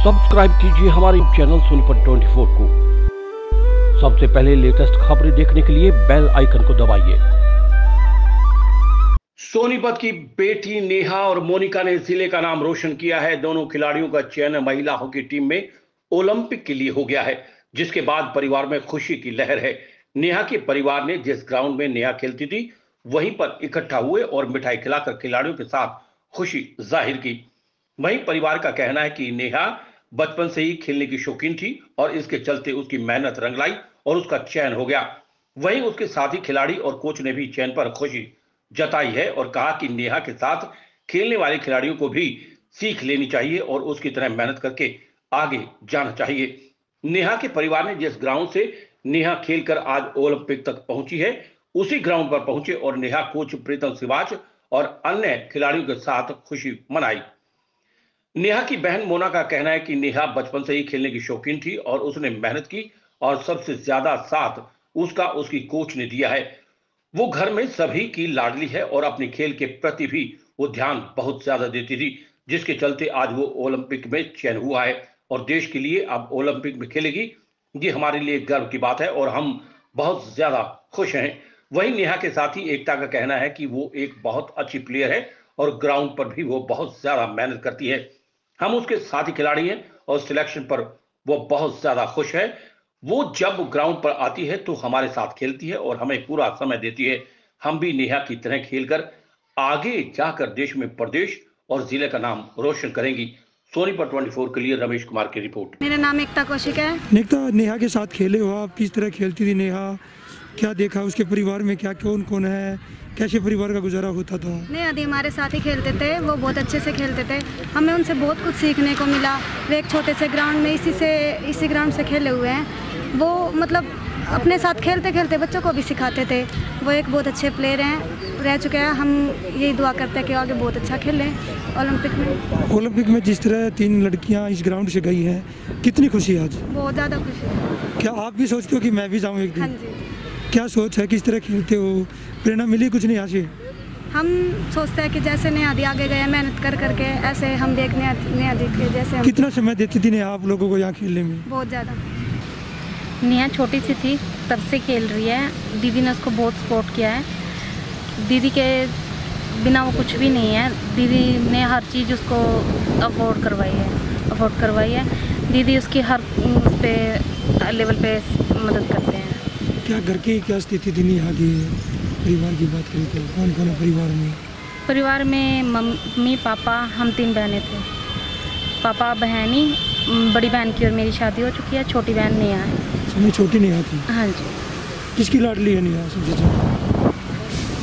Subscribe कीजिए हमारे channel Sonipat 24 को। सबसे पहले लेटेस्ट खबरें देखने के लिए बेल आइकन को दबाइए। सोनीपत की बेटी नेहा और मोनिका ने जिले का नाम रोशन किया है। दोनों खिलाड़ियों का चयन महिला हॉकी टीम में ओलंपिक के लिए हो गया है, जिसके बाद परिवार में खुशी की लहर है। नेहा के परिवार ने जिस ग्राउंड में नेहा खेलती थी वहीं पर इकट्ठा हुए और मिठाई खिलाकर खिलाड़ियों के साथ खुशी जाहिर की। वहीं परिवार का कहना है कि नेहा बचपन से ही खेलने की शौकीन थी और इसके चलते उसकी मेहनत रंग लाई और उसका चयन हो गया। वहीं उसके साथी खिलाड़ी और कोच ने भी चयन पर खुशी जताई है और कहा कि नेहा के साथ खेलने वाले खिलाड़ियों को भी सीख लेनी चाहिए और उसकी तरह मेहनत करके आगे जाना चाहिए। नेहा के परिवार ने जिस ग्राउंड से नेहा खेलकर आज ओलंपिक तक पहुंची है, उसी ग्राउंड पर पहुंचे और नेहा कोच प्रीतम सिवाच और अन्य खिलाड़ियों के साथ खुशी मनाई। नेहा की बहन मोना का कहना है कि नेहा बचपन से ही खेलने की शौकीन थी और उसने मेहनत की और सबसे ज्यादा साथ उसका उसकी कोच ने दिया है। वो घर में सभी की लाडली है और अपने खेल के प्रति भी वो ध्यान बहुत ज्यादा देती थी, जिसके चलते आज वो ओलंपिक में चयन हुआ है और देश के लिए अब ओलंपिक में खेलेगी। ये हमारे लिए गर्व की बात है और हम बहुत ज्यादा खुश हैं। वहीं नेहा के साथी एकता का कहना है कि वो एक बहुत अच्छी प्लेयर है और ग्राउंड पर भी वो बहुत ज्यादा मेहनत करती है। हम उसके साथी खिलाड़ी हैं और सिलेक्शन पर वो बहुत ज्यादा खुश है। वो जब ग्राउंड पर आती है तो हमारे साथ खेलती है और हमें पूरा समय देती है। हम भी नेहा की तरह खेलकर आगे जाकर देश में प्रदेश और जिले का नाम रोशन करेंगी। सोनीपत 24 के लिए रमेश कुमार की रिपोर्ट। मेरा नाम एकता कौशिक है। नेहा के साथ खेले हो आप, किस तरह खेलती थी नेहा, क्या देखा उसके परिवार में, क्या कौन कौन है, कैसे परिवार का गुजारा होता था? नेहा दी हमारे साथ ही खेलते थे, वो बहुत अच्छे से खेलते थे। हमें उनसे बहुत कुछ सीखने को मिला। वे एक छोटे से ग्राउंड में इसी ग्राउंड से खेले हुए हैं। वो मतलब अपने साथ खेलते खेलते बच्चों को भी सिखाते थे। वो एक बहुत अच्छे प्लेयर हैं, रह चुके हैं। हम यही दुआ करते हैं कि आगे बहुत अच्छा खेलें ओलंपिक में। जिस तरह 3 लड़कियां इस ग्राउंड से गई हैं, कितनी खुशी आज? बहुत ज़्यादा खुशी। क्या आप भी सोचते हो कि मैं भी जाऊँ एक दिन? हाँ जी। क्या सोच है, किस तरह खेलते हो, प्रेरणा मिली कुछ नहीं यहाँ से? हम सोचते हैं कि जैसे नेहा दी आगे गए मेहनत कर करके, ऐसे हम देख नेहा दी के जैसे। कितना समय देती थी नेहा आप लोगों को यहाँ खेलने में? बहुत ज़्यादा। नेहा छोटी सी थी तब से खेल रही है। दीदी ने उसको बहुत सपोर्ट किया है। दीदी के बिना वो कुछ भी नहीं है। दीदी ने हर चीज़ उसको अफोर्ड करवाई है। दीदी उसकी हर उस पे लेवल पे मदद करते हैं। क्या घर की क्या स्थिति थी नेहा की? परिवार की बात करें तो कौन कौन है परिवार में? परिवार में मम्मी पापा, हम 3 बहनें थे। पापा बहनी, बड़ी बहन की और मेरी शादी हो चुकी है, छोटी बहन नेहा है। सबसे छोटी नेहा थी? हाँ जी। किसकी लाडली है नेहा सबसे ज़्यादा?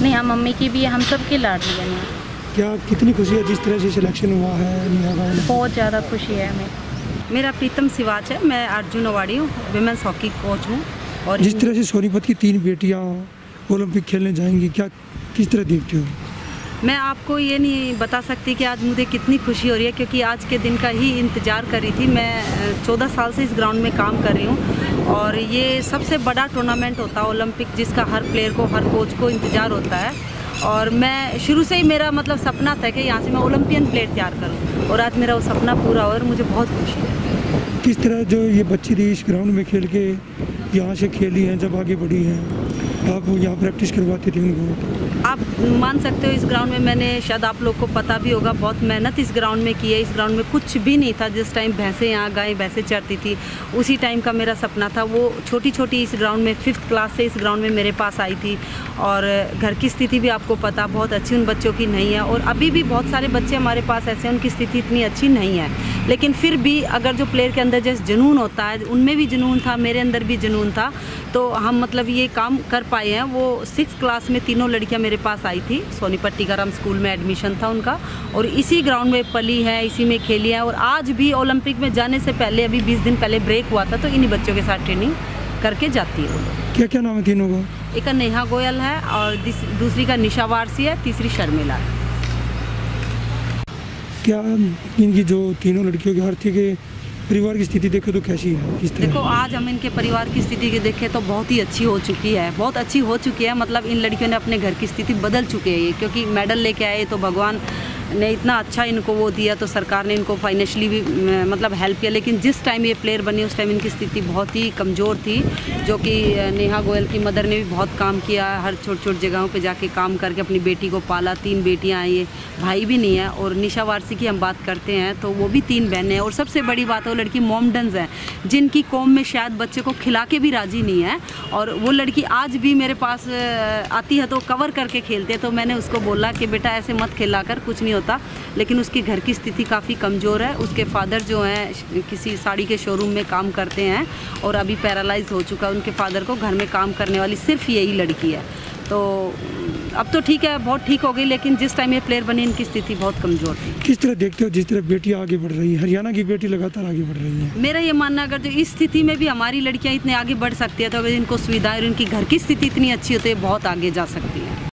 नेहा मम्मी की भी है, हम सब की लाडली है नेहा। क्या कितनी खुशी है जिस तरह से सिलेक्शन हुआ है नेहा का? बहुत ज़्यादा खुशी है हमें। मेरा प्रीतम सिवाच है, मैं अर्जुन अवार्डी हूँ, विमेंस हॉकी कोच हूँ। और जिस तरह से सोनीपत की 3 बेटियाँ ओलंपिक खेलने जाएंगी, क्या किस तरह देखते हो? मैं आपको ये नहीं बता सकती कि आज मुझे कितनी खुशी हो रही है, क्योंकि आज के दिन का ही इंतज़ार कर रही थी। मैं 14 साल से इस ग्राउंड में काम कर रही हूँ और ये सबसे बड़ा टूर्नामेंट होता है ओलंपिक, जिसका हर प्लेयर को, हर कोच को इंतज़ार होता है। और मैं शुरू से ही मेरा मतलब सपना था कि यहाँ से मैं ओलंपियन प्लेयर तैयार करूँ और आज मेरा वो सपना पूरा हो और मुझे बहुत खुशी है। किस तरह जो ये बच्ची थी इस ग्राउंड में खेल के यहाँ से खेली हैं, जब आगे बढ़ी हैं, आप यहाँ प्रैक्टिस करवाते थे उनको? आप मान सकते हो इस ग्राउंड में मैंने, शायद आप लोग को पता भी होगा, बहुत मेहनत इस ग्राउंड में की है। इस ग्राउंड में कुछ भी नहीं था। जिस टाइम भैंसें यहाँ गायें भैंसें चरती थी, उसी टाइम का मेरा सपना था। वो छोटी छोटी इस ग्राउंड में 5th क्लास से इस ग्राउंड में मेरे पास आई थी। और घर की स्थिति भी आपको पता बहुत अच्छी उन बच्चों की नहीं है और अभी भी बहुत सारे बच्चे हमारे पास ऐसे हैं उनकी स्थिति इतनी अच्छी नहीं है। लेकिन फिर भी अगर जो प्लेयर के अंदर जैसे जुनून होता है, उनमें भी जुनून था, मेरे अंदर भी जुनून था, तो हम मतलब ये काम कर पाए हैं। वो 6th क्लास में 3 लड़कियां मेरे पास आई थी। सोनीपत टीकाराम स्कूल में एडमिशन था उनका और इसी ग्राउंड में पली है, इसी में खेली है। और आज भी ओलंपिक में जाने से पहले, अभी 20 दिन पहले ब्रेक हुआ था, तो इन्हीं बच्चों के साथ ट्रेनिंग करके जाती है। क्या क्या नाम है तीनों का? एक का नेहा गोयल है और दूसरी का निशा वारसी है, तीसरी शर्मिला है। क्या इनकी जो 3 लड़कियों की आर्थिक परिवार की स्थिति देखो तो कैसी है, किस तरह? देखो आज हम इनके परिवार की स्थिति देखें तो बहुत ही अच्छी हो चुकी है, बहुत अच्छी हो चुकी है। मतलब इन लड़कियों ने अपने घर की स्थिति बदल चुकी है, क्योंकि मेडल लेके आए तो भगवान ने इतना अच्छा इनको वो दिया, तो सरकार ने इनको फाइनेंशियली भी मतलब हेल्प किया। लेकिन जिस टाइम ये प्लेयर बनी उस टाइम इनकी स्थिति बहुत ही कमज़ोर थी, जो कि नेहा गोयल की मदर ने भी बहुत काम किया, हर छोटी छोटी जगहों पे जाके काम करके अपनी बेटी को पाला। 3 बेटियां हैं, ये भाई भी नहीं है। और निशा वारसी की हम बात करते हैं तो वो भी 3 बहनें हैं। और सबसे बड़ी बात है वो लड़की मोमडन्स है, जिनकी कौम में शायद बच्चे को खिला के भी राज़ी नहीं है। और वो लड़की आज भी मेरे पास आती है तो कवर करके खेलते हैं। तो मैंने उसको बोला कि बेटा ऐसे मत खेला कर, कुछ नहीं होता। लेकिन उसके घर की स्थिति काफ़ी कमज़ोर है। उसके फादर जो हैं किसी साड़ी के शोरूम में काम करते हैं और अभी पैरालाइज हो चुका है उनके फादर को। घर में काम करने वाली सिर्फ यही लड़की है। तो अब तो ठीक है, बहुत ठीक हो गई, लेकिन जिस टाइम ये प्लेयर बनी इनकी स्थिति बहुत कमज़ोर थी। किस तरह देखते हो जिस तरह बेटियां आगे बढ़ रही हैं, हरियाणा की बेटी लगातार आगे बढ़ रही है? मेरा ये मानना अगर जो इस स्थिति में भी हमारी लड़कियां इतने आगे बढ़ सकती है तो अगर इनको सुविधाएं और इनकी घर की स्थिति इतनी अच्छी होती है बहुत आगे जा सकती है।